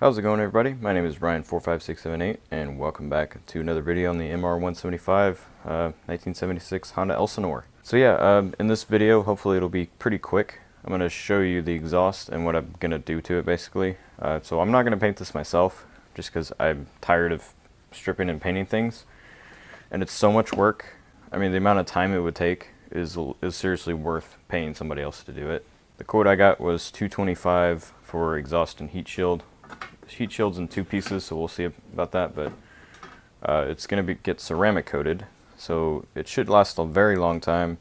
How's it going, everybody? My name is Ryan45678 and welcome back to another video on the MR175 1976 Honda Elsinore. So yeah, in this video, hopefully it'll be pretty quick. I'm going to show you the exhaust and what I'm going to do to it basically. So I'm not going to paint this myself just because I'm tired of stripping and painting things. And it's so much work. I mean, the amount of time it would take is seriously worth paying somebody else to do it. The quote I got was $225 for exhaust and heat shield. Heat shield's in two pieces, so we'll see about that, but it's going to get ceramic coated, so it should last a very long time,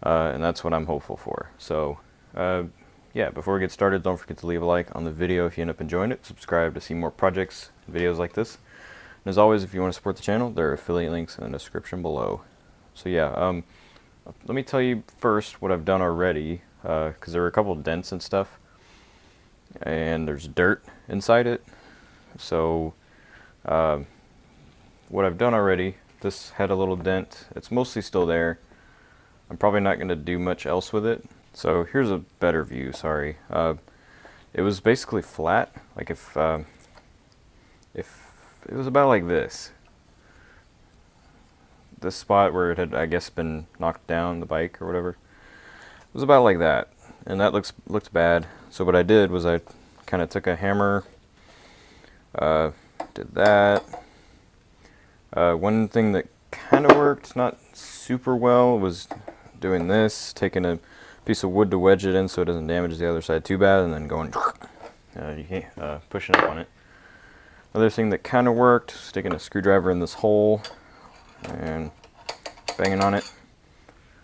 and that's what I'm hopeful for. So yeah, before we get started, don't forget to leave a like on the video if you end up enjoying it, subscribe to see more projects and videos like this, and as always, if you want to support the channel, there are affiliate links in the description below. So yeah, let me tell you first what I've done already, because there were a couple of dents and stuff, and there's dirt inside it. So what I've done already, this had a little dent. It's mostly still there. I'm probably not going to do much else with it. So here's a better view, sorry. It was basically flat, like if it was about like this spot where it had, I guess, been knocked down, the bike or whatever, it was about like that, and that looked bad. So what I did was I kind of took a hammer, did that. One thing that kind of worked, not super well, was doing this, taking a piece of wood to wedge it in so it doesn't damage the other side too bad, and then going pushing up on it. Another thing that kind of worked, sticking a screwdriver in this hole and banging on it.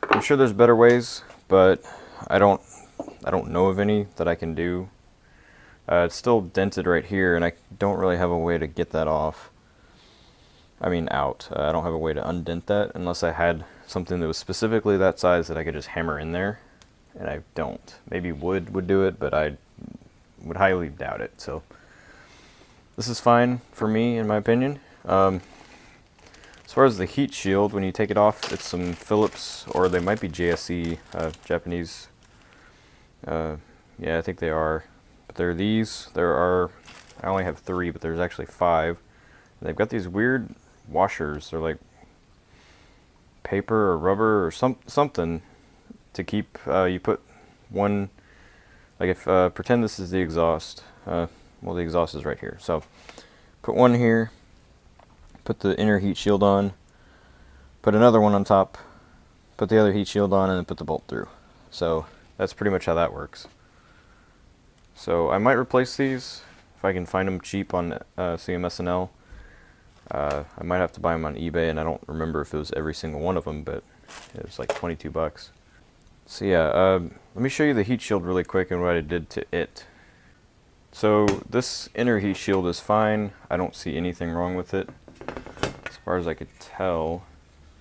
I'm sure there's better ways, but I don't know of any that I can do. It's still dented right here, and I don't really have a way to get that off. I mean, out. I don't have a way to undent that unless I had something that was specifically that size that I could just hammer in there, and I don't. Maybe wood would do it, but I would highly doubt it. So this is fine for me, in my opinion. As far as the heat shield, when you take it off, it's some Phillips, or they might be JSE, Japanese. Yeah, I think they are. But they're these. I only have 3, but there's actually 5. And they've got these weird washers. They're like paper or rubber or something to keep, you put one, like if, pretend this is the exhaust. Well, the exhaust is right here. So put one here, put the inner heat shield on, put another one on top, put the other heat shield on, and then put the bolt through. So that's pretty much how that works. So I might replace these if I can find them cheap on CMSNL. I might have to buy them on eBay, and I don't remember if it was every single one of them, but it was like 22 bucks. So yeah, let me show you the heat shield really quick and what I did to it. So this inner heat shield is fine. I don't see anything wrong with it. As far as I could tell,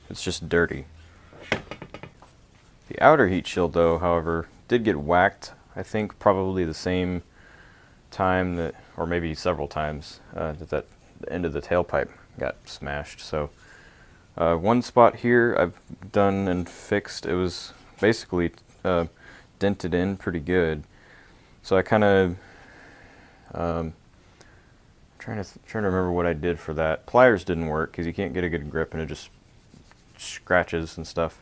it's just dirty. The outer heat shield, though, however, did get whacked. I think probably the same time that, or maybe several times, that the end of the tailpipe got smashed. So one spot here I've done and fixed. It was basically dented in pretty good. So I kind of trying to remember what I did for that. Pliers didn't work because you can't get a good grip and it just scratches and stuff.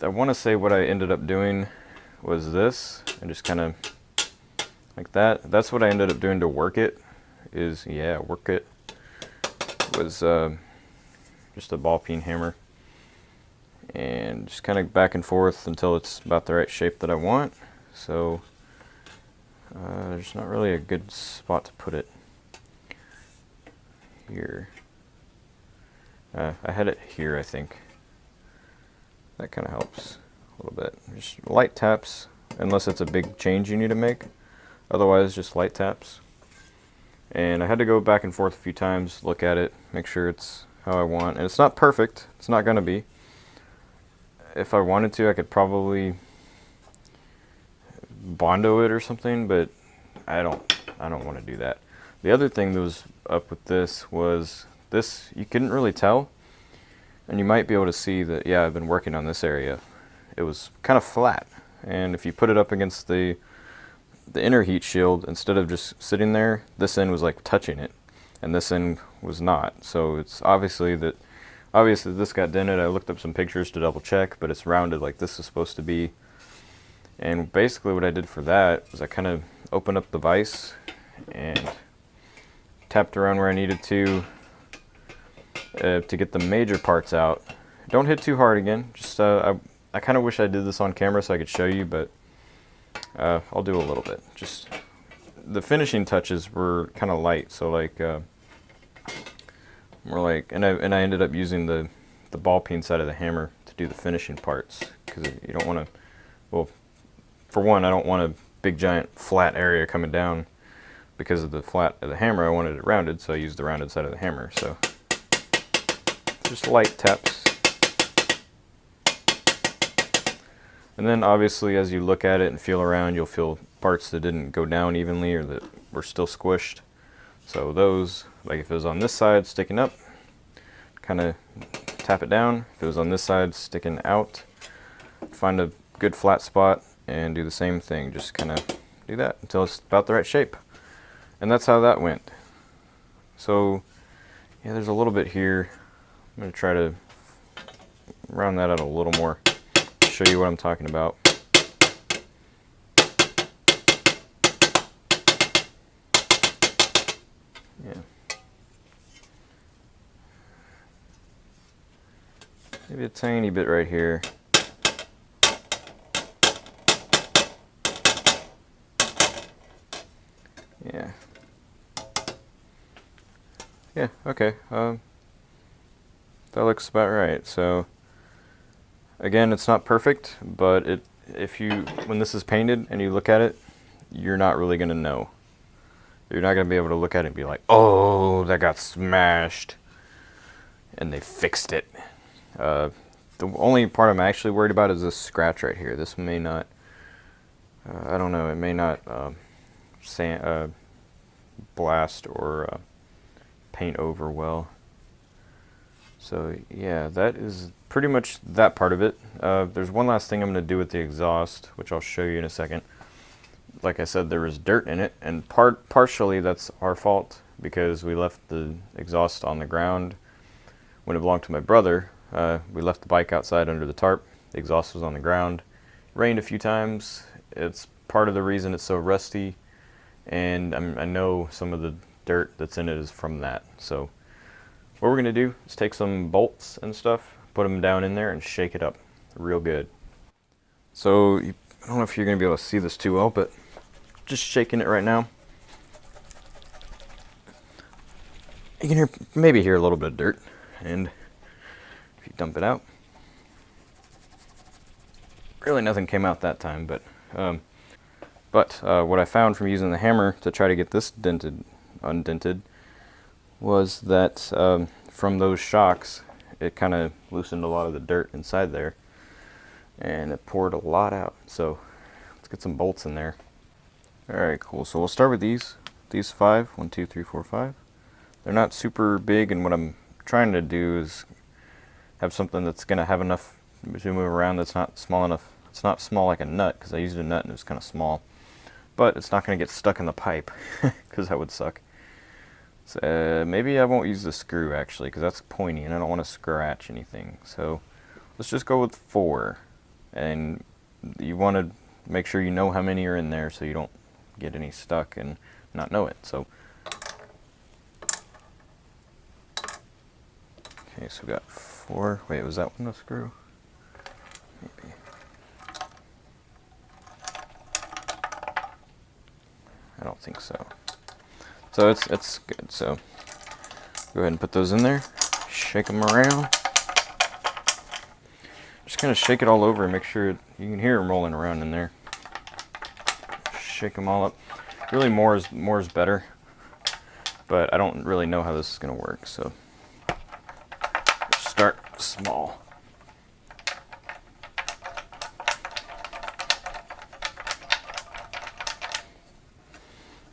I want to say what I ended up doing was this, and just kind of like that. That's what I ended up doing to work it. Was just a ball peen hammer, and just kind of back and forth until it's about the right shape that I want. So there's not really a good spot to put it here. I had it here, I think. That kind of helps a little bit. Just light taps, unless it's a big change you need to make. Otherwise, just light taps. And I had to go back and forth a few times, look at it, make sure it's how I want. And it's not perfect. It's not going to be. If I wanted to, I could probably Bondo it or something, but I don't want to do that. The other thing that was up with this was this, you couldn't really tell, and you might be able to see that, yeah, I've been working on this area. It was kind of flat, and if you put it up against the the inner heat shield, instead of just sitting there, this end was like touching it, and this end was not. So it's obviously this got dented. I looked up some pictures to double check, but it's rounded like this is supposed to be. And basically what I did for that was I kind of opened up the vise and tapped around where I needed to get the major parts out. Don't hit too hard again. Just I kind of wish I did this on camera so I could show you, but I'll do a little bit. Just the finishing touches were kind of light, so like more like, and I ended up using the ball peen side of the hammer to do the finishing parts, because you don't want to, well, for one, I don't want a big giant flat area coming down because of the flat of the hammer. I wanted it rounded, so I used the rounded side of the hammer. So just light taps. And then obviously as you look at it and feel around, you'll feel parts that didn't go down evenly or that were still squished. So those, like if it was on this side sticking up, kind of tap it down. If it was on this side sticking out, find a good flat spot and do the same thing. Just kind of do that until it's about the right shape. And that's how that went. So yeah, there's a little bit here. I'm going to try to round that out a little more, show you what I'm talking about. Yeah. Maybe a tiny bit right here. Yeah. Yeah, okay. That looks about right. So again, it's not perfect, but when this is painted and you look at it, you're not really going to know. You're not going to be able to look at it and be like, oh, that got smashed and they fixed it. The only part I'm actually worried about is this scratch right here. This may not, I don't know, it may not blast or paint over well. So yeah, that is pretty much that part of it. There's one last thing I'm going to do with the exhaust, which I'll show you in a second. Like I said, there was dirt in it, and partially that's our fault because we left the exhaust on the ground when it belonged to my brother. We left the bike outside under the tarp. The exhaust was on the ground. Rained a few times. It's part of the reason it's so rusty, and I know some of the dirt that's in it is from that. So what we're going to do is take some bolts and stuff, put them down in there and shake it up real good. So I don't know if you're going to be able to see this too well, but just shaking it right now. You can maybe hear a little bit of dirt, and if you dump it out, really nothing came out that time, but what I found from using the hammer to try to get this undented was that from those shocks, it kind of loosened a lot of the dirt inside there, and it poured a lot out. So let's get some bolts in there. Alright, cool. So we'll start with these 5. 1, 2, 3, 4, 5. They're not super big, and what I'm trying to do is have something that's going to have enough to move around that's not small enough. It's not small like a nut, because I used a nut and it was kind of small. But it's not going to get stuck in the pipe, because that would suck. So, maybe I won't use the screw, actually, because that's pointy, and I don't want to scratch anything. So let's just go with 4. And you want to make sure you know how many are in there so you don't get any stuck and not know it. So okay, so we got 4. Wait, was that one a screw? Maybe. I don't think so. So it's good. So go ahead and put those in there. Shake them around. Just kind of shake it all over and make sure you can hear them rolling around in there. Shake them all up. Really, more is better, but I don't really know how this is going to work, so start small.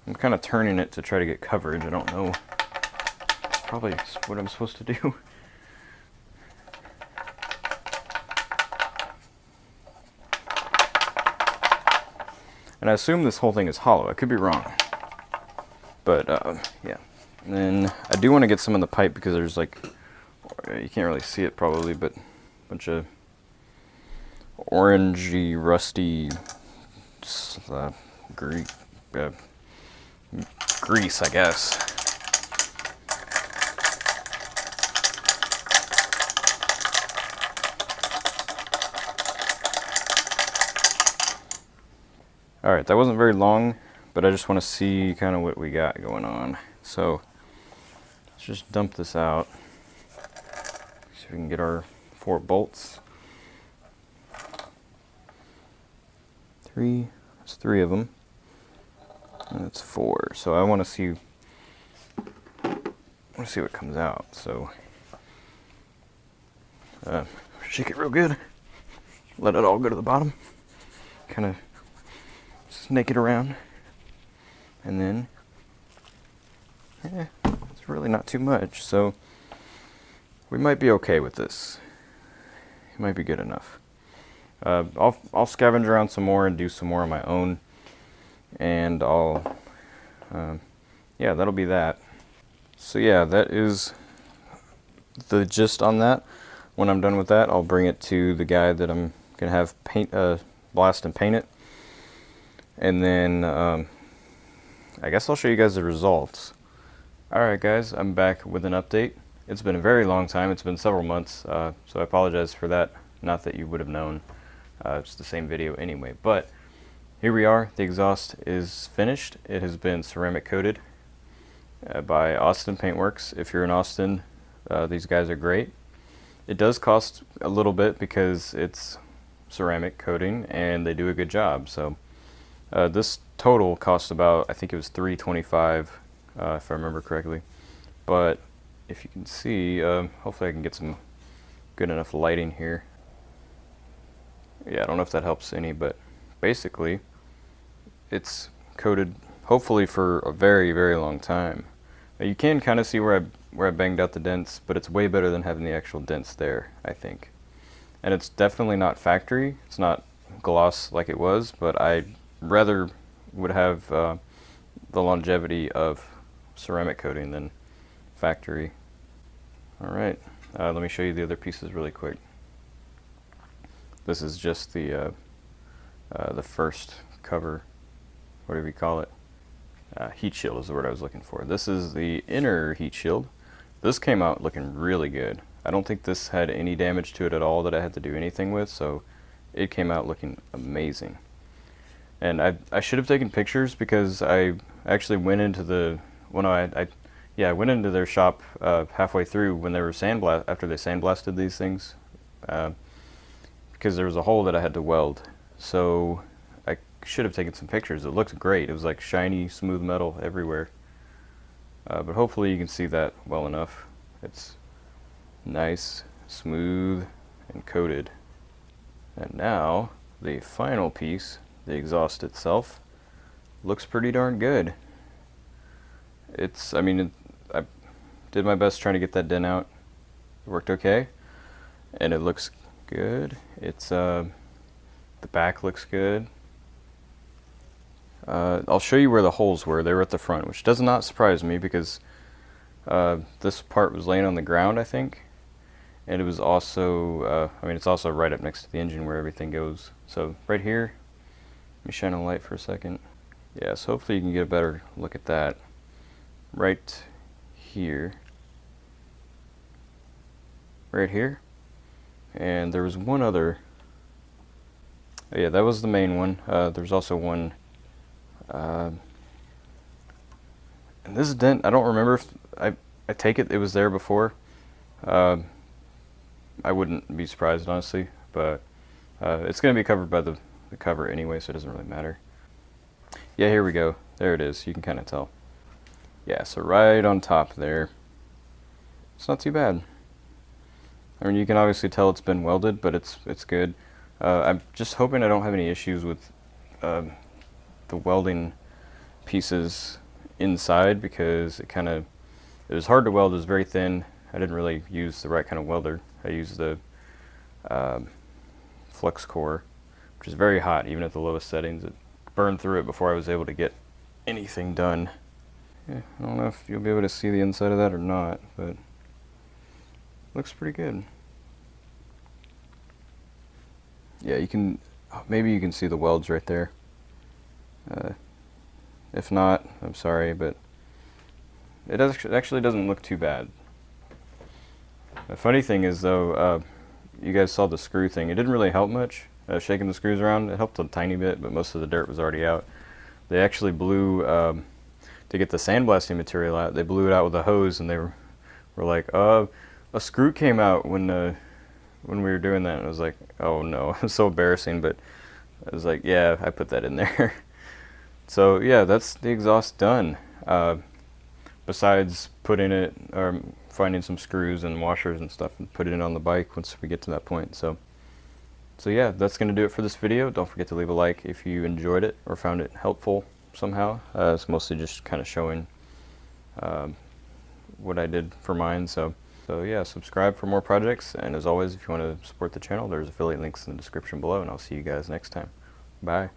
I'm kind of turning it to try to get coverage. I don't know. Probably what I'm supposed to do. And And I assume this whole thing is hollow. I could be wrong. But, yeah. And then I do want to get some in the pipe because there's like, you can't really see it probably, but a bunch of orangey, rusty grease, I guess. Alright, that wasn't very long, but I just want to see kind of what we got going on. So, let's just dump this out. See if we can get our 4 bolts. That's 3 of them. And that's 4. So I want to see what comes out. So, shake it real good. Let it all go to the bottom. Kind of snake it around, and then it's really not too much, so we might be okay with this. It might be good enough. I'll scavenge around some more and do some more on my own, and I'll yeah, that'll be that. So yeah, that is the gist on that. When I'm done with that, I'll bring it to the guy that I'm gonna have blast and paint it. And then, I guess I'll show you guys the results. Alright guys, I'm back with an update. It's been a very long time, it's been several months, so I apologize for that. Not that you would have known, it's the same video anyway. But, here we are, the exhaust is finished. It has been ceramic coated by Austin Paintworks. If you're in Austin, these guys are great. It does cost a little bit because it's ceramic coating and they do a good job, so this total cost about, I think it was $325, if I remember correctly. But if you can see, hopefully I can get some good enough lighting here. Yeah, I don't know if that helps any, but basically it's coated hopefully for a very, very long time. Now you can kind of see where I banged out the dents, but it's way better than having the actual dents there, I think. And it's definitely not factory. It's not gloss like it was, but I rather would have the longevity of ceramic coating than factory. Alright, let me show you the other pieces really quick. This is just the first cover, whatever you call it. Heat shield is the word I was looking for. This is the inner heat shield. This came out looking really good. I don't think this had any damage to it at all that I had to do anything with, so it came out looking amazing. And I should have taken pictures because I actually went into the, I went into their shop halfway through when they were after they sandblasted these things, because there was a hole that I had to weld. So I should have taken some pictures. It looked great. It was like shiny, smooth metal everywhere. But hopefully you can see that well enough. It's nice, smooth, and coated. And now the final piece, the exhaust itself, looks pretty darn good. I did my best trying to get that dent out. It worked okay, and it looks good. It's the back looks good. I'll show you where the holes were. They were at the front, which does not surprise me because this part was laying on the ground, I think, and it was also, it's also right up next to the engine where everything goes. So right here, let me shine a light for a second. Yeah, so hopefully you can get a better look at that. Right here. Right here. And there was one other. Oh, yeah, that was the main one. There's also one. And this dent, I don't remember if I take it was there before. I wouldn't be surprised, honestly, but it's going to be covered by the cover anyway, so it doesn't really matter. Yeah, here we go. There it is. You can kind of tell. Yeah, so right on top there. It's not too bad. I mean, you can obviously tell it's been welded, but it's good. I'm just hoping I don't have any issues with the welding pieces inside, because it was hard to weld. It was very thin. I didn't really use the right kind of welder. I used the flux core, which is very hot. Even at the lowest settings, it burned through it before I was able to get anything done. Yeah, I don't know if you'll be able to see the inside of that or not, but looks pretty good. Yeah, you can, maybe you can see the welds right there. If not, I'm sorry, but it actually doesn't look too bad. The funny thing is though, you guys saw the screw thing. It didn't really help much, shaking the screws around. It helped a tiny bit, but most of the dirt was already out. They actually blew, to get the sandblasting material out, they blew it out with a hose, and they were like, a screw came out when we were doing that. And I was like, oh no, it was so embarrassing, but I was like, yeah, I put that in there. So yeah, that's the exhaust done. Besides putting it, or finding some screws and washers and stuff and putting it on the bike once we get to that point. So yeah, that's going to do it for this video. Don't forget to leave a like if you enjoyed it or found it helpful somehow. It's mostly just kind of showing what I did for mine. So yeah, subscribe for more projects, and as always, if you want to support the channel, there's affiliate links in the description below, and I'll see you guys next time. Bye.